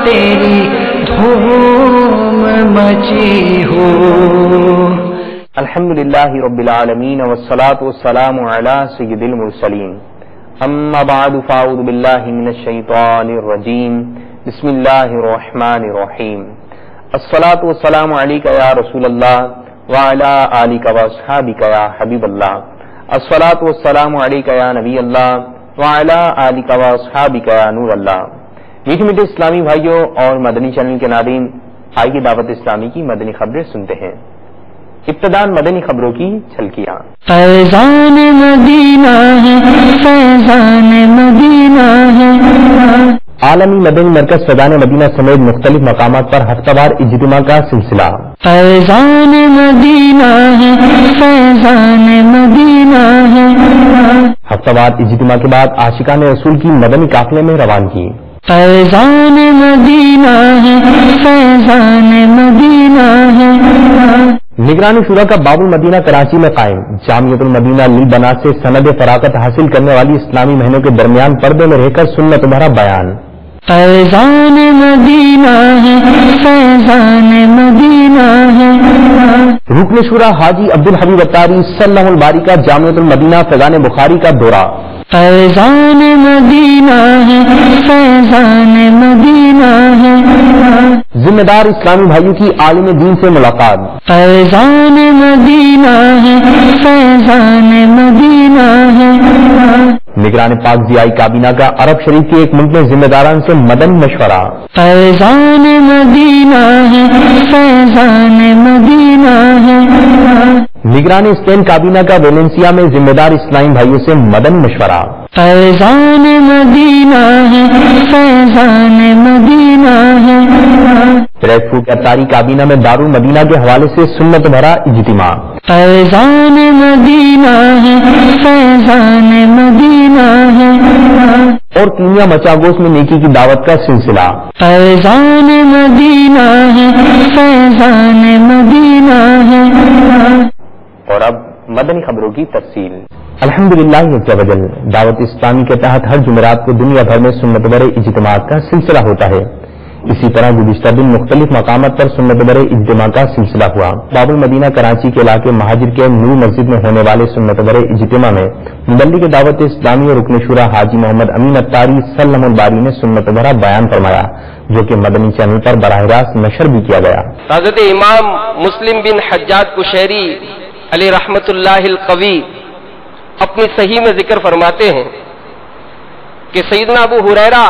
تیری دھوم مچی ہو. الحمدللہ رب العالمین والصلاة والسلام علی سید المرسلین. اما بعد فاعوذ باللہ من الشیطان الرجیم. بسم اللہ الرحمن الرحیم. الصلاة والسلام علیک یا رسول اللہ وعلی آلک واصحابک یا حبیب اللہ. الصلاة والسلام علیک یا نبی اللہ وعلی آلک واصحابک یا نور اللہ. میٹھے میٹھے اسلامی بھائیوں اور مدنی چینل کے ناظرین، آئیے دعوت اسلامی کی مدنی خبریں سنتے ہیں. ابتداءً مدنی خبروں کی جھلکیاں. فیضان مدینہ ہے، فیضان مدینہ ہے. عالمی مدنی مرکز فیضان مدینہ سمیت مختلف مقامات پر ہفتہ وار اجتماع کا سلسلہ. فیضان مدینہ ہے، فیضان مدینہ ہے. ہفتہ وار اجتماع کے بعد عاشقان رسول کی مدنی قافلے میں روانگی. فیضان مدینہ ہے، فیضان مدینہ ہے. نگرانی شورا کا باب المدینہ کراچی میں قائم. جامعۃ المدینہ لی بنات سے سند فراغت حاصل کرنے والی اسلامی مہینوں کے درمیان پردے میں رہ کر سنت بھرا بیان. فیضان مدینہ ہے، فیضان مدینہ ہے. رکن شورا حاجی عبدالحبیب اتاری صلی اللہ الباری کا جامعۃ المدینہ فیضان بخاری کا دورہ. فیضان مدینہ ہے، فیضان مدینہ ہے. ذمہ دار اسلامی بھائیوں کی عالم دین سے ملاقات. فیضان مدینہ ہے، فیضان مدینہ ہے. نگران پاک ضیائی کابینہ کا عرب شریف کے ایک ملک میں ذمہ داران سے مدنی مشورہ. فیضان مدینہ ہے، فیضان مدینہ ہے. نگران اسپین کابینہ کا ویلنسیا میں ذمہ دار اسلامی بھائیوں سے مدنی مشورہ. فیضان مدینہ ہے، فیضان مدینہ ہے. ریڈ فوڈ اتاری کابینہ میں دارالمدینہ کے حوالے سے سنت بھرا اجتماع. فیضان مدینہ ہے، فیضان مدینہ ہے. اور کینیا مچاگوس میں نیکی کی دعوت کا سلسلہ. فیضان مدینہ ہے، فیضان مدینہ ہے. اور اب مدنی خبروں کی تفصیل. الحمدللہ عز وجل دعوت اسلامی کے تحت ہر جمعرات کو دنیا بھر میں سنت بھرے اجتماعات کا سلسلہ ہوتا ہے. اسی طرح گزشتہ دن مختلف مقامات پر سنت بھرے اجتماع کا سلسلہ ہوا. باب المدینہ کراچی کے علاقے مہاجر کے نور مسجد میں ہونے والے سنت بھرے اجتماع میں مبلغ دعوت اسلامی اور رکن شورا حاجی محمد امین اتاری صلی اللہ الباری نے سنت بھرا بیان فرمایا، جو کہ مدنی چینل پر براہ راست نشر بھی کیا گیا. حضرت امام مسلم بن حجاج قشیری علیہ رحمت اللہ القوی اپنی صحیح میں ذکر فرماتے ہیں کہ سیدنا ابو ہریرہ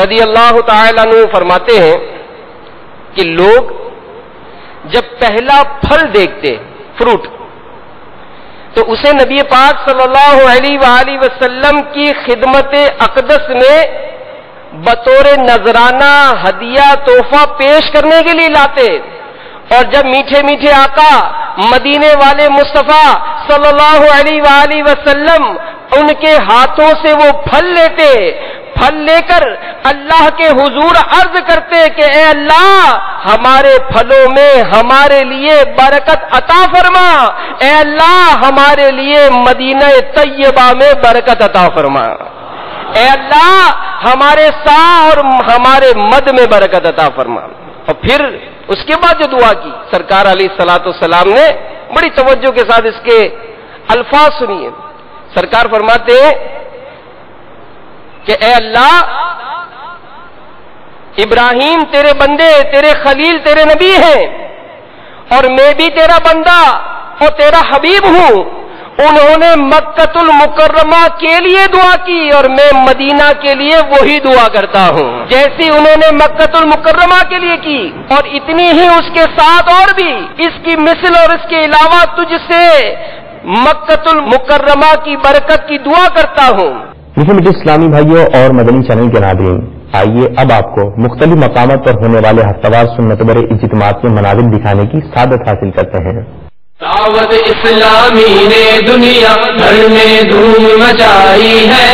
رضی اللہ تعالیٰ عنہ فرماتے ہیں کہ لوگ جب پہلا پھل دیکھتے فروٹ تو اسے نبی پاک صلی اللہ علیہ وآلہ وسلم کی خدمت اقدس میں بطور نذرانہ ہدیہ تحفہ پیش کرنے کے لیے لاتے، اور جب میٹھے میٹھے آقا مدینے والے مصطفیٰ صلی اللہ علیہ وآلہ وسلم ان کے ہاتھوں سے وہ پھل لیتے، پھل لے کر اللہ کے حضور عرض کرتے کہ اے اللہ ہمارے پھلوں میں ہمارے لیے برکت عطا فرما، اے اللہ ہمارے لیے مدینہ طیبہ میں برکت عطا فرما، اے اللہ ہمارے سا اور ہمارے مد میں برکت عطا فرما. اور پھر اس کے بعد جو دعا کی سرکار علیہ الصلوۃ والسلام نے بڑی توجہ کے ساتھ اس کے الفاظ سنیے. سرکار فرماتے ہیں کہ اے اللہ ابراہیم تیرے بندے، تیرے خلیل، تیرے نبی ہیں، اور میں بھی تیرا بندہ اور تیرا حبیب ہوں. انہوں نے مکۃ المکرمہ کے لیے دعا کی اور میں مدینہ کے لیے وہی دعا کرتا ہوں جیسی انہوں نے مکۃ المکرمہ کے لیے کی، اور اتنی ہی اس کے ساتھ اور بھی اس کی مثل اور اس کے علاوہ تجھ سے مکۃ المکرمہ کی برکت کی دعا کرتا ہوں. میٹھے اسلامی بھائیوں اور مدنی چینل کے ناظرین، آئیے اب آپ کو مختلف مقامات پر ہونے والے ہفتہ وار سنت بھرے اجتماعات کے مناظر دکھانے کی سعادت حاصل کرتے ہیں. دعوت اسلامی نے دنیا بھر میں دھوم مچائی ہے،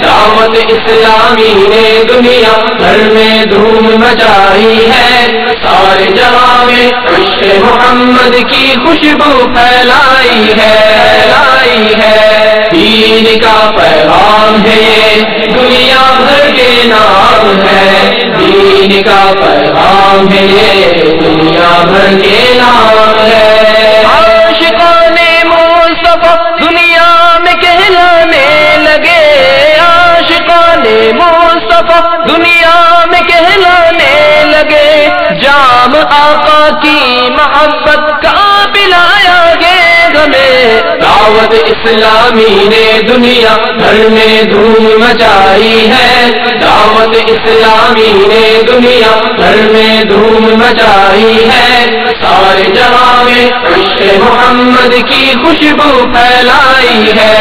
دعوت اسلامی نے دنیا بھر میں دھوم مچائی ہے، سارے جہاں میں عشق محمد کی خوشبو پھیلائی ہے، دین کا پیغام ہے یہ دنیا بھر کے نام ہے، دین کا پیغام ہے یہ دنیا بھر کے نام ہے عاشقان مصطفیٰ دنیا میں کہلانے لگے عاشقان مصطفیٰ دنیا میں کہلانے لگے جام آقا کی محبت کا پلایا گے ہمیں دعوت اسلامی نے دنیا بھر میں دھوم مچائی ہے دعوت اسلامی نے دنیا بھر میں دھوم مچائی ہے سارے جہاں میں عشق محمد کی خوشبو پھیلائی ہے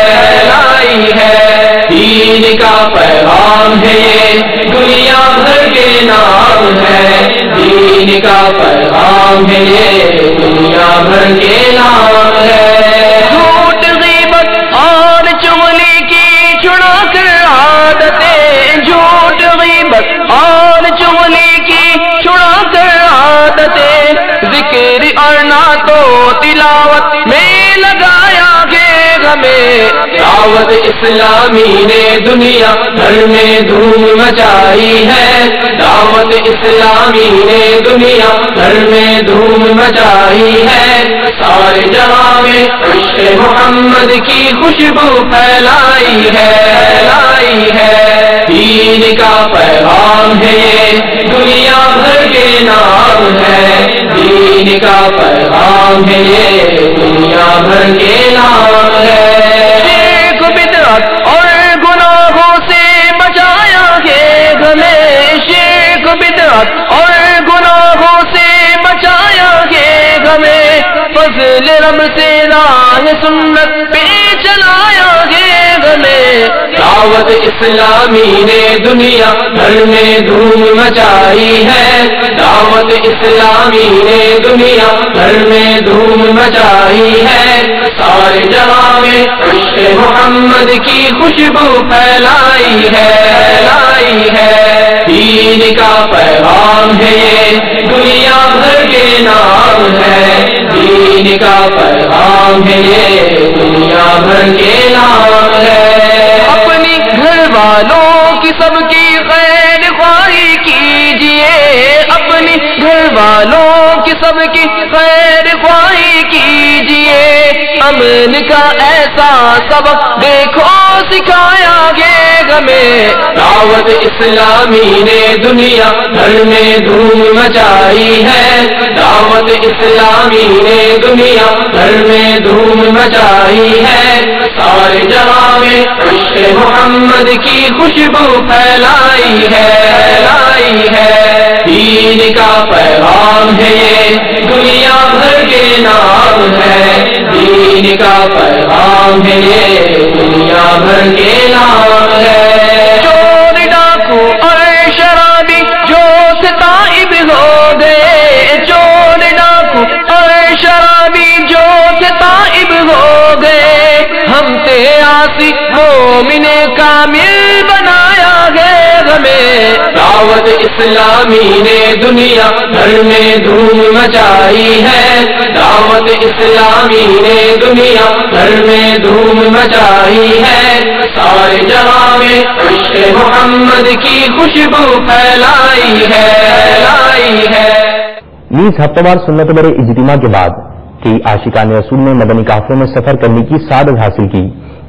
دین کا پیغام ہے یہ دنیا بھر کے نام ہے دین کا پیغام ہے یہ دنیا بھر کے نام ہے جھوٹ غیبت اور چغلی کی چھڑا کر عادتیں جھوٹ غیبت اور چغلی کی چھڑا کر عادتیں ذکر اور نعت و تلاوت میں لگایا گے ہمیں دعوت اسلامی نے دنیا بھر میں دھوم مچائی ہے دعوت اسلامی نے دنیا بھر میں دھوم مچائی ہے سارے جہاں میں عشق محمد کی خوشبو پھیلائی ہے دین کا پیغام ہے یہ دنیا بھر کے نام ہے دین کا پیغام ہے یہ دنیا بھر کے نام ہے شرک بدعت اور گناہوں سے بچایا گے ہمیں شرک بدعت اور گناہوں سے بچایا گے ہمیں فضل رب سے راہ سنت پہ چلایا گے ہمیں دعوت اسلامی نے دنیا بھر میں دھوم مچائی ہے دعوت اسلامی نے دنیا بھر میں دھوم مچائی ہے سارے جہاں میں عشق محمد کی خوشبو پھیلائی ہے دین کا پیغام ہے یہ دنیا بھر کے نام ہے دین کا پیغام ہے یہ دنیا بھر کے نام ہے اپنی گھر والوں کی سب کی خیر خواہی کیجیے اپنی گھر والوں کی سب کی خیر خواہی کیجیے امن کا ایسا سبق دیکھو سکھایا گے ہمیں دعوت اسلامی نے دنیا بھر میں دھوم مچائی ہے دعوت اسلامی نے دنیا بھر میں دھوم مچائی ہے سارے جہاں میں عشق محمد کی خوشبو پھیلائی ہے دین کا پیغام ہے یہ دنیا بھر کے نام ہے دین کا پیغام ہے یہ دنیا بھر کے نام ہے چور ڈاکو اور شرابی جو ستائب ہو گئے چور ڈاکو اور شرابی جو ستائب ہو گئے ہم تے آسی مومن کامل بنایا گئے ہمیں دعوت اسلامی نے دنیا بھر میں دھوم مچائی ہے دعوت اسلامی نے دنیا بھر میں دھوم مچائی ہے سارے جہاں میں عشق محمد کی خوشبو پھیلائی ہے نیز ہفتہ وار سنت بڑے اجتماع کے بعد کئی عاشقان رسول نے مدنی قافلوں میں سفر کرنے کی سعادت حاصل کی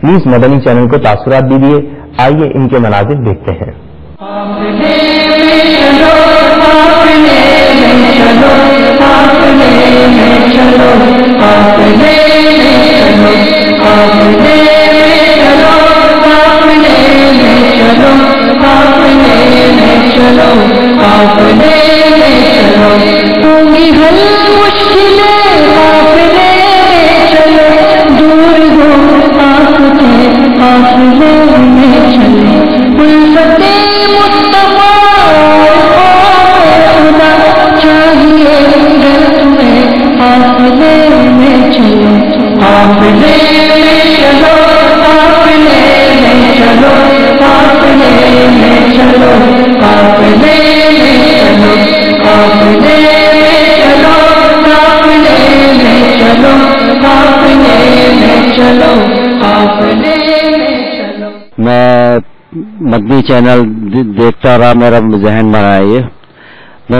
نیز مدنی چینل کو تاثرات دیجیے آئیے ان کے مناظر دیکھتے ہیں میں مدنی چینل دیکھتا رہا، میرا ذہن بنا یہ میں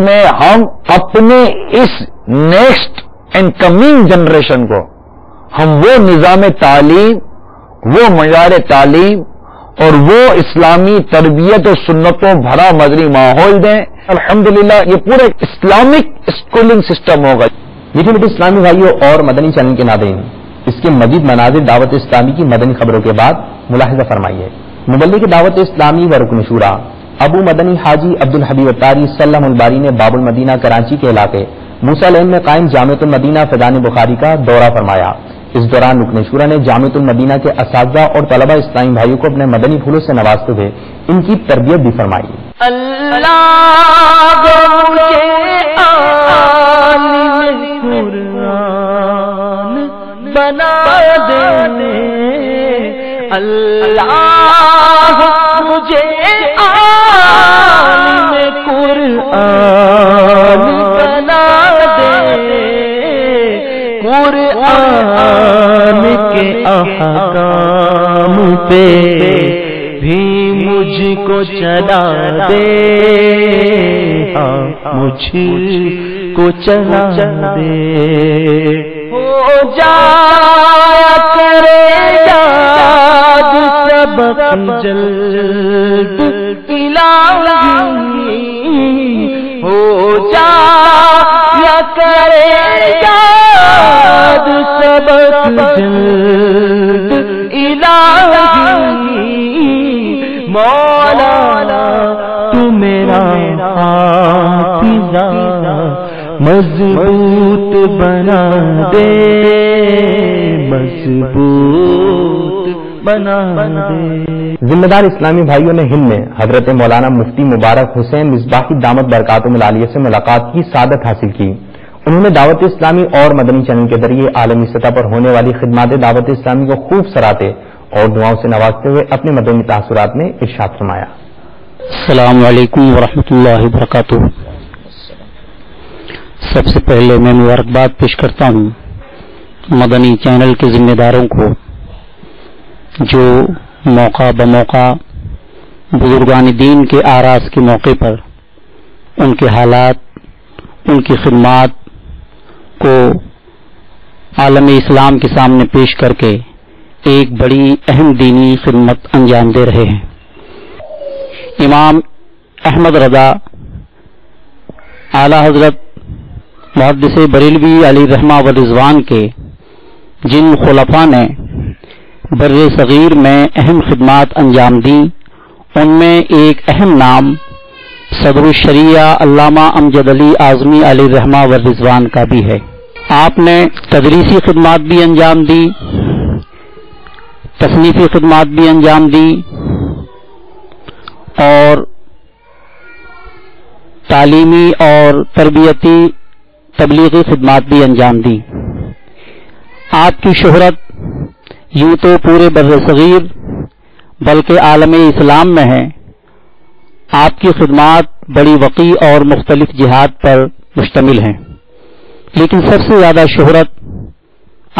میں ہم اپنے اس نیکسٹ اینڈ کمنگ جنریشن کو ہم وہ نظام تعلیم، وہ معیار تعلیم اور وہ اسلامی تربیت اور سنتوں بھرا مدنی ماحول دیں. الحمدللہ یہ پورے اسلامک اسکولنگ سسٹم ہوگا. میٹھے میٹھے اسلامی بھائیوں اور مدنی چینل کے ناظرین، اس کے مزید مناظر دعوت اسلامی کی مدنی خبروں کے بعد ملاحظہ فرمائیے. مبلغ دعوت اسلامی و رکن شورا ابو مدنی حاجی عبدالحبیب اتاری سلم الباری نے باب المدینہ کراچی کے علاقے موسیٰ لین میں قائم جامعۃ المدینہ فیضان بخاری کا دورہ فرمایا. اس دوران رکن شورا نے جامعۃ المدینہ کے اساتذہ اور طلبہ اسلامی بھائیوں کو اپنے مدنی پھولوں سے نوازتے ہوئے ان کی تربیت بھی فرمائی. قرآن کے احکام پہ بھی مجھ کو چلا دے، مجھ کو چلا دے. ہو جایا کرے یاد سبق جلد الہی، ہو جایا کرے یاد سبق جلد الہی. مولا تو میرا حافظہ مضبوط بنا دے، مضبوط بنا دے. ذمہ دار اسلامی بھائیوں نے ہند میں حضرت مولانا مفتی مبارک حسین مصباحی دامت برکاتہم العالیہ سے ملاقات کی سعادت حاصل کی. انہوں نے دعوت اسلامی اور مدنی چینل کے ذریعے عالمی سطح پر ہونے والی خدمات دعوت اسلامی کو خوب سراہتے اور دعاؤں سے نوازتے ہوئے اپنے مدنی تاثرات میں ارشاد فرمایا. السلام علیکم ورحمۃ اللہ وبرکاتہ. سب سے پہلے میں مبارکباد پیش کرتا ہوں مدنی چینل کے ذمہ داروں کو، جو موقع بموقع بزرگان دین کے آراز کے موقع پر ان کے حالات، ان کی خدمات کو عالم اسلام کے سامنے پیش کر کے ایک بڑی اہم دینی خدمت انجام دے رہے ہیں. امام احمد رضا اعلی حضرت محدث بریلوی علیہ رحمہ و رضوان کے جن خلفاء نے بر صغیر میں اہم خدمات انجام دی، ان میں ایک اہم نام صدر الشریعہ علامہ امجد علی اعظمی علیہ رحمہ و رضوان کا بھی ہے. آپ نے تدریسی خدمات بھی انجام دی، تصنیفی خدمات بھی انجام دی اور تعلیمی اور تربیتی تبلیغی خدمات بھی انجام دی. آپ کی شہرت یوں تو پورے بر صغیر بلکہ عالم اسلام میں ہے. آپ کی خدمات بڑی وسیع اور مختلف جہات پر مشتمل ہیں، لیکن سب سے زیادہ شہرت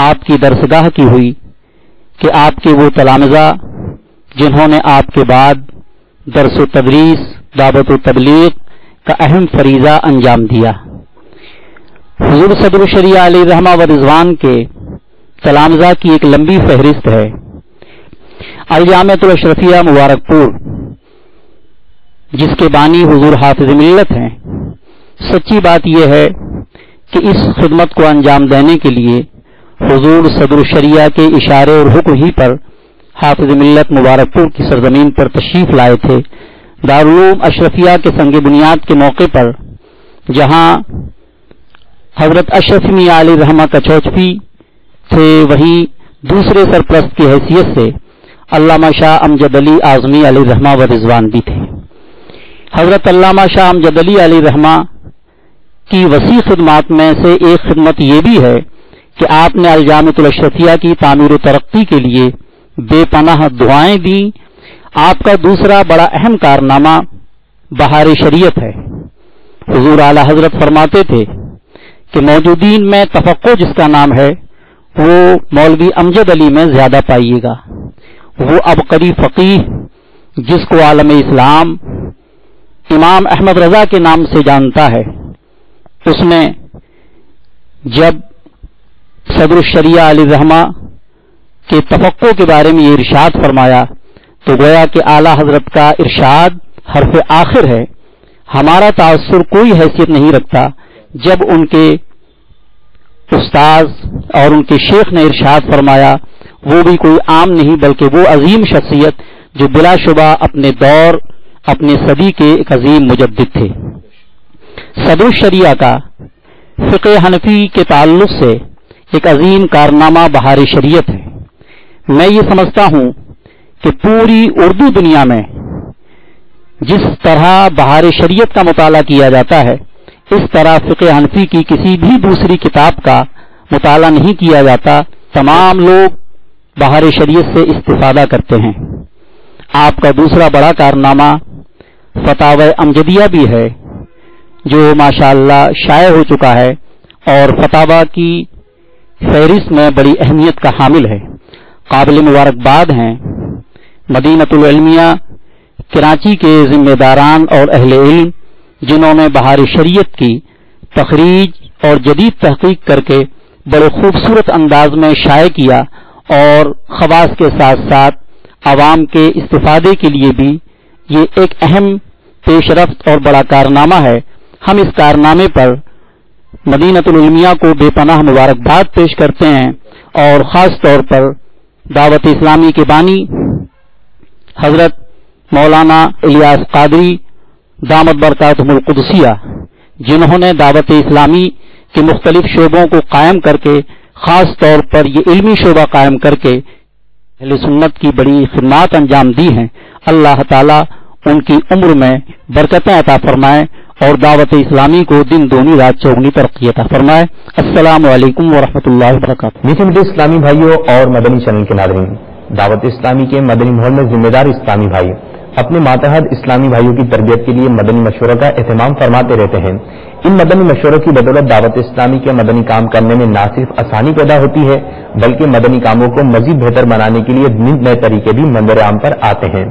آپ کی درسگاہ کی ہوئی کہ آپ کے وہ تلامذہ جنہوں نے آپ کے بعد درس و تدریس، دعوت و تبلیغ کا اہم فریضہ انجام دیا. حضور صدر الشریعہ علیہ رحمہ و رضوان کے تلامذہ کی ایک لمبی فہرست ہے. الجامعۃ الاشرفیہ مبارک پور، جس کے بانی حضور حافظ ملت ہیں. سچی بات یہ ہے کہ اس خدمت کو انجام دینے کے لیے حضور صدر الشریعہ کے اشارے اور حکم ہی پر حافظ ملت مبارک پور کی سرزمین پر تشریف لائے تھے. دارالعلوم اشرفیہ کے سنگ بنیاد کے موقع پر، جہاں حضرت اشرف میاں علیہ رحمہ کا چوچفی تھے، وہی دوسرے سرپرست کی حیثیت سے علامہ شاہ امجد علی اعظمی علیہ رحمہ و رضوان بھی تھے. حضرت علامہ شاہ امجد علی علیہ رحمہ کی وسیع خدمات میں سے ایک خدمت یہ بھی ہے کہ آپ نے الجامعۃ الاشرفیہ کی تعمیر و ترقی کے لیے بے پناہ دعائیں دی. آپ کا دوسرا بڑا اہم کارنامہ بہار شریعت ہے. حضور اعلی حضرت فرماتے تھے کہ موجودین میں تفقہ جس کا نام ہے وہ مولوی امجد علی میں زیادہ پائیے گا. وہ عبقری فقیہ جس کو عالم اسلام امام احمد رضا کے نام سے جانتا ہے، اس نے جب صدر الشریعہ علیہ الرحمہ کے تفقع کے بارے میں یہ ارشاد فرمایا تو گویا کہ اعلی حضرت کا ارشاد حرف آخر ہے. ہمارا تاثر کوئی حیثیت نہیں رکھتا جب ان کے استاذ اور ان کے شیخ نے ارشاد فرمایا، وہ بھی کوئی عام نہیں بلکہ وہ عظیم شخصیت جو بلا شبہ اپنے دور اپنے صدی کے ایک عظیم مجدد تھے. صدر الشریعہ کا فقہ حنفی کے تعلق سے ایک عظیم کارنامہ بہار شریعت ہے. میں یہ سمجھتا ہوں کہ پوری اردو دنیا میں جس طرح بہار شریعت کا مطالعہ کیا جاتا ہے اس طرح فقہ حنفی کی کسی بھی دوسری کتاب کا مطالعہ نہیں کیا جاتا. تمام لوگ بہار شریعت سے استفادہ کرتے ہیں. آپ کا دوسرا بڑا کارنامہ فتاوی امجدیہ بھی ہے جو ماشاءاللہ شائع ہو چکا ہے اور فتاوی کی فہرست میں بڑی اہمیت کا حامل ہے. قابل مبارکباد ہیں مدینۃ العلمیہ کراچی کے ذمہ داران اور اہل علم جنہوں نے بہار شریعت کی تخریج اور جدید تحقیق کر کے بڑے خوبصورت انداز میں شائع کیا اور خواص کے ساتھ ساتھ عوام کے استفادے کے لیے بھی یہ ایک اہم پیش رفت اور بڑا کارنامہ ہے. ہم اس کارنامے پر مدینۃ العلمیہ کو بے پناہ مبارکباد پیش کرتے ہیں اور خاص طور پر دعوت اسلامی کے بانی حضرت مولانا الیاس قادری دامت برکاتہم القدسیہ جنہوں نے دعوت اسلامی کے مختلف شعبوں کو قائم کر کے خاص طور پر یہ علمی شعبہ قائم کر کے اہل سنت کی بڑی خدمات انجام دی ہیں. اللہ تعالیٰ ان کی عمر میں برکتیں عطا فرمائے اور دعوت اسلامی کو دن دونی رات چوگنی ترقی عطا فرمائے. السلام علیکم ورحمۃ اللہ وبرکاتہ. میٹھے میٹھے اسلامی بھائیوں اور مدنی چینل کے ناظرین، دعوت اسلامی کے مدنی ماحول میں ذمہ دار اسلامی بھائی اپنے ماتحت اسلامی بھائیوں کی تربیت کے لیے مدنی مشوروں کا اہتمام فرماتے رہتے ہیں. ان مدنی مشوروں کی بدولت دعوت اسلامی کے مدنی کام کرنے میں نہ صرف آسانی پیدا ہوتی ہے بلکہ مدنی کاموں کو مزید بہتر بنانے کے لیے نئے طریقے بھی منظر عام پر آتے ہیں.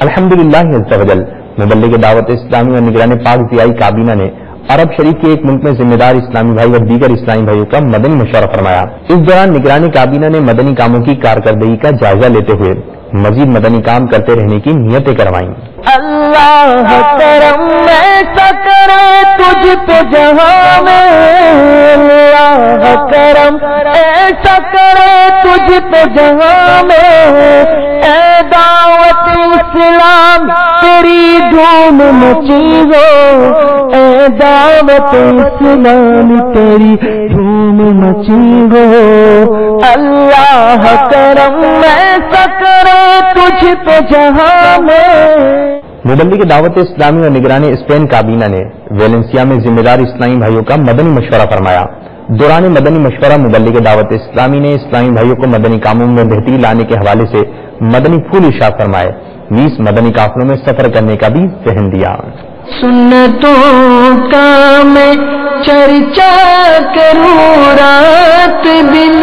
الحمدللہ عز وجل مبلغ دعوت اسلامی اور نگران پاک ضیائی کابینہ نے عرب شریف کے ایک ملک میں ذمہ دار اسلامی بھائی اور دیگر اسلامی بھائیوں کا مدنی مشورہ فرمایا. اس دوران نگران کابینہ نے مدنی کاموں کی کارکردگی کا جائزہ لیتے ہوئے مزید مدنی کام کرتے رہنے کی نیتیں کروائیں. اللہ کرم ایسا کرے تجھ پہ جہاں میں، اللہ کرم ایسا کرے تجھ پہ جہاں میں، اے دعوت اسلام تیری دھوم مچی ہو، اے دعوت اسلام تیری دھوم مچی ہو. اللہ کرم ایسا کرے تجھ پہ جہاں میں. مبلغ دعوت اسلامی اور نگران اسپین کابینہ نے ویلنسیا میں ذمہ دار اسلامی بھائیوں کا مدنی مشورہ فرمایا. دوران مدنی مشورہ مبلغ دعوت اسلامی نے اسلامی بھائیوں کو مدنی کاموں میں بہتری لانے کے حوالے سے مدنی پھول ارشاد فرمائے. 20 مدنی قافلوں میں سفر کرنے کا بھی ذہن دیا. سنتوں کا میں چرچا کروں رات دن،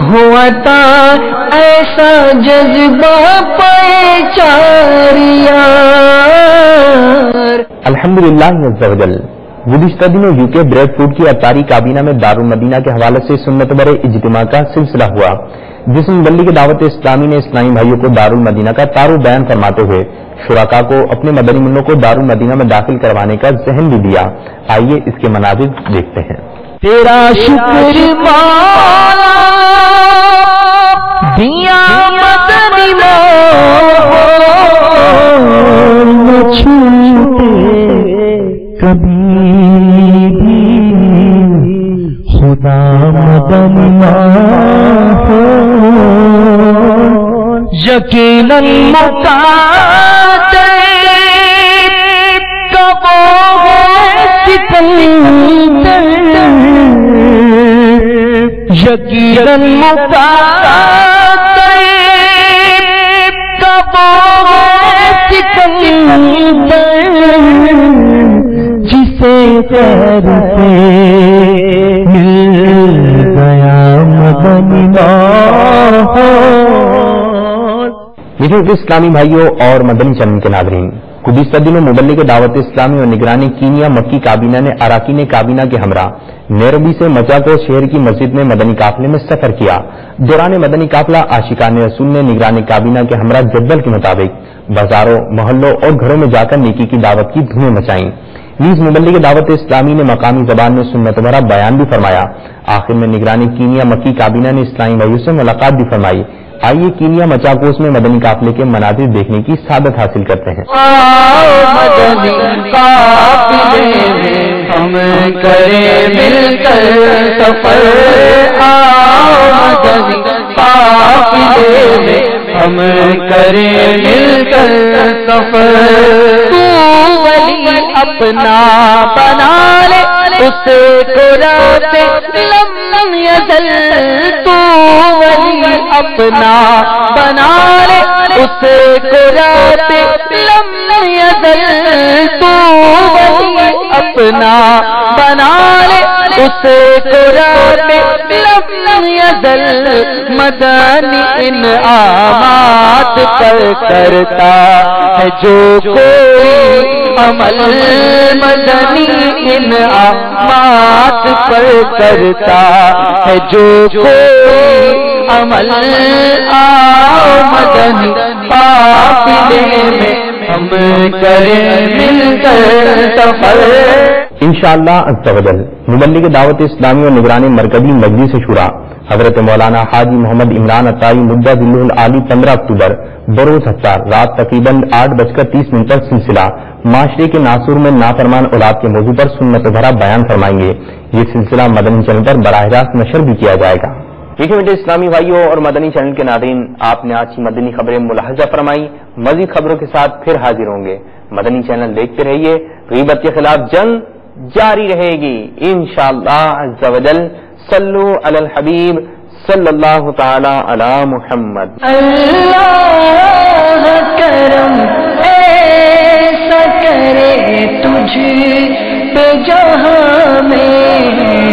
ہوا تھا ایسا جذبہ پہچان یار. الحمدللہ عز وجل گزشتہ دنوں یو کے بریڈ فوڈ کی ابتاری کابینہ میں دارالمدینہ کے حوالے سے سنت بر اجتماع کا سلسلہ ہوا، جس میں مبلغ دعوت اسلامی نے اسلامی بھائیوں کو دارالمدینہ کا تعارف بیان فرماتے ہوئے شرکاء کو اپنے مدنی منوں کو دارالمدینہ میں داخل کروانے کا ذہن بھی دیا. آئیے اس کے مناظر دیکھتے ہیں. تیرا شکر مولا دیا مدنی ماحول نہ چھوٹے کبھی بھی خدا مدنی ماحول. یقیناً مقادر کب ہے سکندر، یقیناً مقادر کب ہے سکندر، جسے خیر سے مل گیا مدنی ماحول. دیکھیے اسلامی بھائیوں اور مدنی چینل کے ناظرین، گزشتہ دنوں مبلغ دعوت اسلامی اور نگرانی کینیا مکی کابینہ نے اراکین کابینہ کے ہمراہ نیروبی سے مچاکو شہر کی مسجد میں مدنی قافلے میں سفر کیا۔ دوران مدنی قافلہ عاشقان رسول نے نگرانی کابینہ کے ہمراہ جدول کے مطابق بازاروں، محلوں اور گھروں میں جا کر نیکی کی دعوت کی دھومیں مچائیں۔ نیز مبلغ دعوت اسلامی نے مقامی زبان میں سنت بھرا بیان بھی فرمایا۔ آخر میں نگرانی کینیا مکی کابینہ نے اسلامی بھائیوں سے ملاقات بھی فرمائی۔ آئیے کینیا مچاکوس میں مدنی قافلے کے مناظر دیکھنے کی سعادت حاصل کرتے ہیں۔ مدنی قافلے میں ہم کریں مل کر سفر، مدنی قافلے میں ہم کریں مل کر سفر۔ تو ولی اپنا بنا لے اسے قرات لم یزل، تو ولی اپنا بنا لے اسے قرات لم یزل، تو ولی اپنا بنا لے اسے قرات لم یزل۔ مدنی انعامات پر کرتا ہے جو کوئی عمل، مدنی انعامات پر کرتا ہے جو کوئی عمل، آؤ مدنی قافلے میں ہم کریں مل کر سفر۔ انشاءاللہ عز و جل مبلغ دعوت اسلامی اور نگرانی مرکزی مجلس شورا حضرت مولانا حاجی محمد عمران عطائی مدہ ذلہ العالی 15 اکتوبر بروز ہفتہ رات تقریباً 8:30 تک سلسلہ معاشرے کے ناصور میں نافرمان اولاد کے موضوع پر سنت بھرا بیان فرمائیں گے۔ یہ سلسلہ مدنی چینل پر براہ راست نشر بھی کیا جائے گا۔ ٹھیک ہے میٹھے اسلامی بھائیوں اور مدنی چینل کے ناظرین، آپ نے آج کی مدنی خبریں ملاحظہ فرمائی۔ مزید خبروں کے ساتھ پھر حاضر ہوں گے۔ مدنی چینل دیکھتے رہیے، غیبت کے خلاف جنگ جاری رہے گی انشاءاللہ عز و جل۔ صلو علی الحبیب صلی اللہ تعالی علی محمد۔ اللہ کرم ایسا کرے تجھ پہ جہاں میں